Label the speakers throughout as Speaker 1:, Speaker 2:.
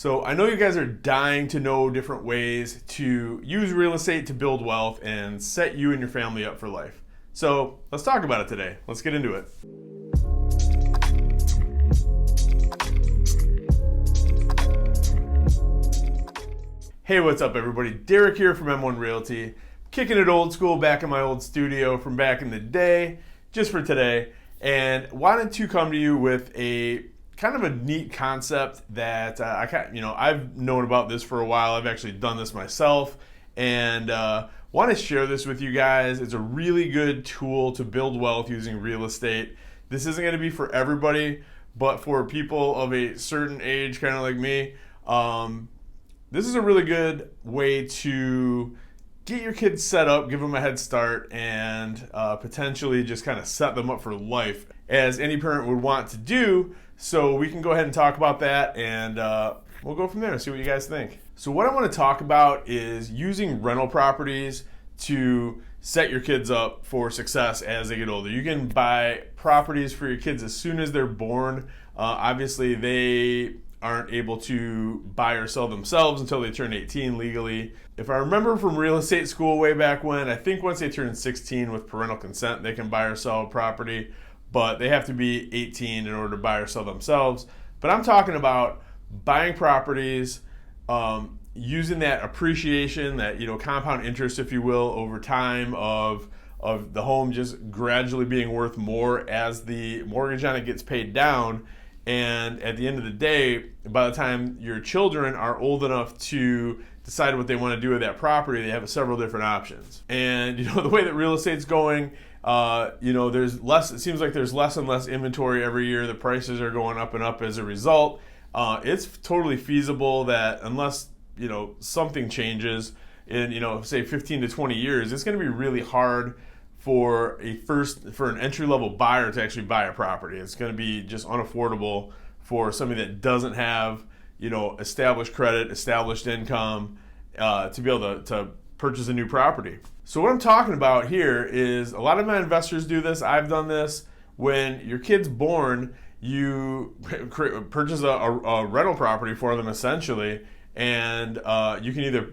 Speaker 1: So I know you guys are dying to know different ways to use real estate to build wealth and set you and your family up for life. So let's talk about it today. Let's get into it. Hey, what's up everybody? Derek here from M1 Realty. Kicking it old school back in my old studio from back in the day, just for today, and wanted to come to you with a kind of a neat concept that I've known about this for a while. I've actually done this myself, and want to share this with you guys. It's a really good tool to build wealth using real estate. This isn't going to be for everybody, but for people of a certain age, kind of like me, this is a really good way to get your kids set up, give them a head start, and potentially just kind of set them up for life, as any parent would want to do. So we can go ahead and talk about that, and we'll go from there and see what you guys think. So what I want to talk about is using rental properties to set your kids up for success as they get older. You can buy properties for your kids as soon as they're born. Obviously, they aren't able to buy or sell themselves until they turn 18 legally. If I remember from real estate school way back when, I think once they turn 16 with parental consent, they can buy or sell a property, but they have to be 18 in order to buy or sell themselves. But I'm talking about buying properties, using that appreciation, that compound interest, if you will, over time of the home just gradually being worth more as the mortgage on it gets paid down. And at the end of the day, by the time your children are old enough to decide what they want to do with that property, they have several different options. And the way that real estate's going, there's less. It seems like there's less and less inventory every year. The prices are going up and up as a result. It's totally feasible that unless something changes in say 15 to 20 years, it's going to be really hard for an entry-level buyer to actually buy a property. It's going to be just unaffordable for somebody that doesn't have established credit, established income, to be able to purchase a new property. So what I'm talking about here is, a lot of my investors do this. I've done this. When your kid's born, you purchase a rental property for them essentially, and you can either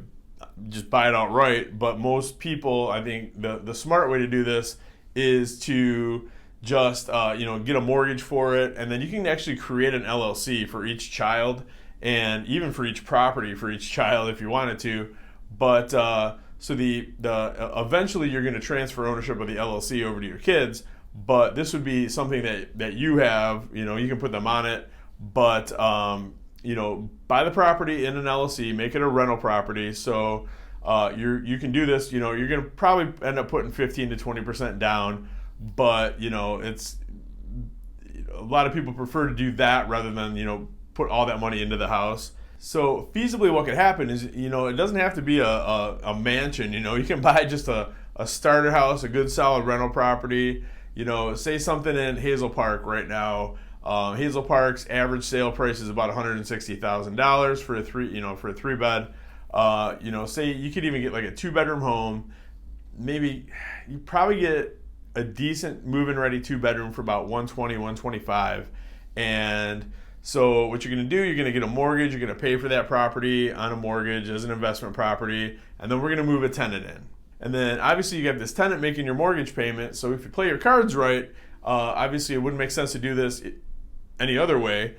Speaker 1: just buy it outright, but most people, I think the smart way to do this is to just get a mortgage for it, and then you can actually create an LLC for each child, and even for each property for each child if you wanted to. But so the eventually you're going to transfer ownership of the LLC over to your kids, but this would be something that you have. You can put them on it, but buy the property in an LLC, make it a rental property. So you can do this. You're going to probably end up putting 15 to 20% down, but it's a lot of people prefer to do that rather than put all that money into the house. So feasibly, what could happen is it doesn't have to be a mansion. You can buy just a starter house, a good solid rental property. Say something in Hazel Park right now. Hazel Park's average sale price is about $160,000 for a three bed. Say you could even get like a 2-bedroom home. Maybe you probably get a decent move-in ready 2-bedroom for about 120, 125. And so what you're going to do, you're going to get a mortgage. You're going to pay for that property on a mortgage as an investment property, and then we're going to move a tenant in. And then obviously you have this tenant making your mortgage payment. So if you play your cards right, obviously it wouldn't make sense to do this any other way.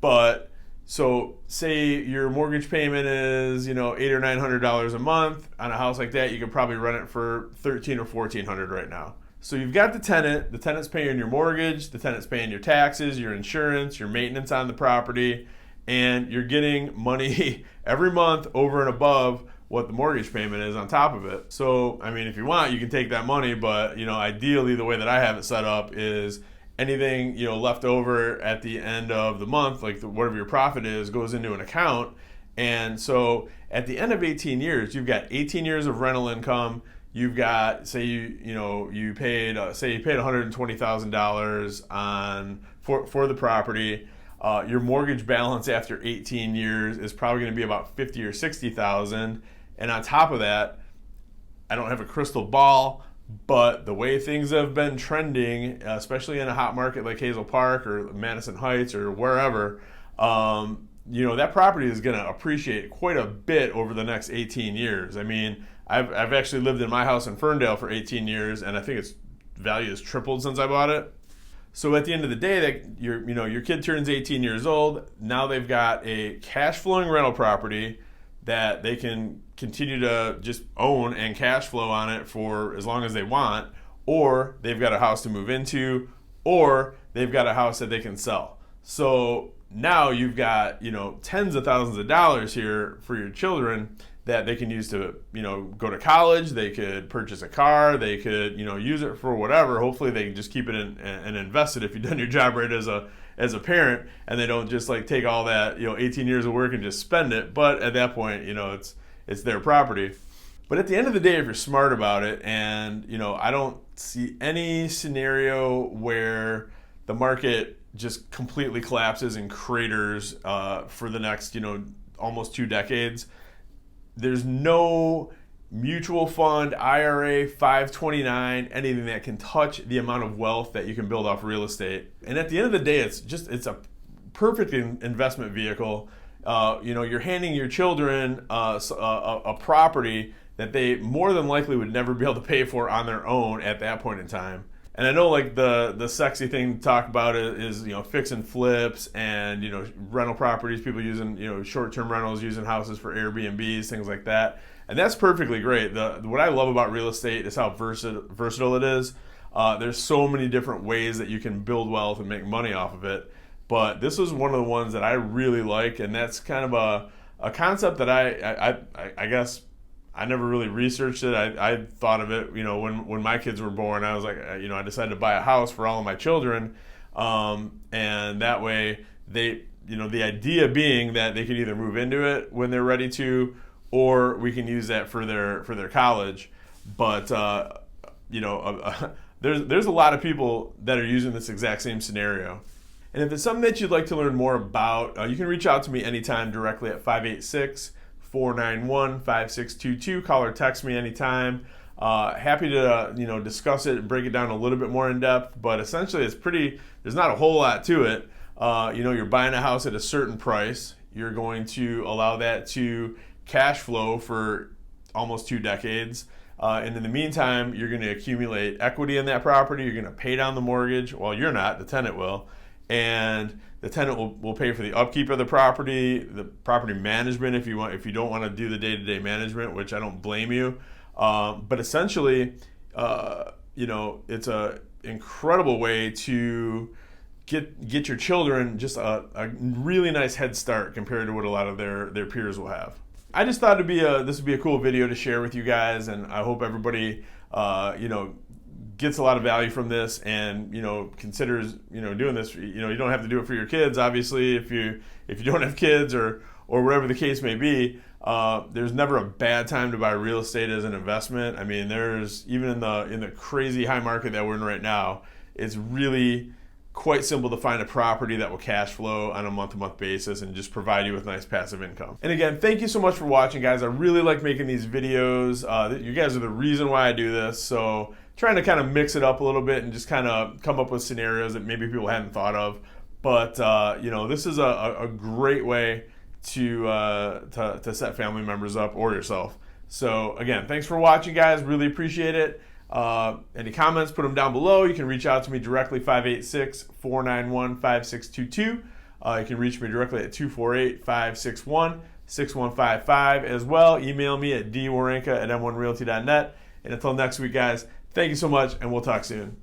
Speaker 1: But so say your mortgage payment is $800 or $900 a month on a house like that, you could probably rent it for $1,300 or $1,400 right now. So you've got the tenant's paying your mortgage, the tenant's paying your taxes, your insurance, your maintenance on the property, and you're getting money every month over and above what the mortgage payment is on top of it. So, if you want, you can take that money, but, ideally the way that I have it set up is anything, left over at the end of the month, like whatever your profit is, goes into an account. And so at the end of 18 years, you've got 18 years of rental income. You've got, say you paid $120,000 for the property. Your mortgage balance after 18 years is probably going to be about $50,000 or $60,000. And on top of that, I don't have a crystal ball, but the way things have been trending, especially in a hot market like Hazel Park or Madison Heights or wherever, that property is going to appreciate quite a bit over the next 18 years. I mean, I've actually lived in my house in Ferndale for 18 years, and I think its value has tripled since I bought it. So at the end of the day, that your kid turns 18 years old. Now they've got a cash flowing rental property that they can continue to just own and cash flow on it for as long as they want, or they've got a house to move into, or they've got a house that they can sell. So now you've got tens of thousands of dollars here for your children that they can use to go to college. They could purchase a car. They could use it for whatever. Hopefully they can just keep it and invest it if you've done your job right as a parent, and they don't just like take all that 18 years of work and just spend it. But at that point it's their property. But at the end of the day, if you're smart about it, and I don't see any scenario where the market just completely collapses and craters for the next almost 2 decades. There's no mutual fund, IRA, 529, anything that can touch the amount of wealth that you can build off real estate. And at the end of the day, it's a perfect investment vehicle. You're handing your children a property that they more than likely would never be able to pay for on their own at that point in time. And I know like the sexy thing to talk about is fix and flips and rental properties, people using short-term rentals, using houses for Airbnbs, things like that. And that's perfectly great. What I love about real estate is how versatile it is. There's so many different ways that you can build wealth and make money off of it. But this was one of the ones that I really like, and that's kind of a concept that I guess I never really researched it. I thought of it, when my kids were born. I was like, I decided to buy a house for all of my children, and that way they, the idea being that they could either move into it when they're ready to, or we can use that for their college. But there's a lot of people that are using this exact same scenario. And if it's something that you'd like to learn more about, you can reach out to me anytime directly at 586-491-5622. Call or text me anytime. Happy to discuss it and break it down a little bit more in depth. But essentially, there's not a whole lot to it. You're buying a house at a certain price. You're going to allow that to cash flow for almost 2 decades. And in the meantime, you're going to accumulate equity in that property. You're going to pay down the mortgage. Well, you're not. The tenant will. And the tenant will pay for the upkeep of the property management if you don't want to do the day-to-day management, which I don't blame you. But essentially, it's a incredible way to get your children just a really nice head start compared to what a lot of their peers will have. I just thought this would be a cool video to share with you guys, and I hope everybody gets a lot of value from this and considers doing this. You don't have to do it for your kids, obviously, if you don't have kids or whatever the case may be. There's never a bad time to buy real estate as an investment. I mean, there's even in the crazy high market that we're in right now, it's really quite simple to find a property that will cash flow on a month-to-month basis and just provide you with nice passive income. And again, thank you so much for watching, guys. I really like making these videos. You guys are the reason why I do this. So trying to kind of mix it up a little bit and just kind of come up with scenarios that maybe people hadn't thought of. But this is a great way to set family members up or yourself. So again, thanks for watching, guys. Really appreciate it. Any comments, put them down below. You can reach out to me directly, 586-491-5622. You can reach me directly at 248-561-6155 as well. Email me at dwerenka@m1realty.net. And until next week, guys, thank you so much, and we'll talk soon.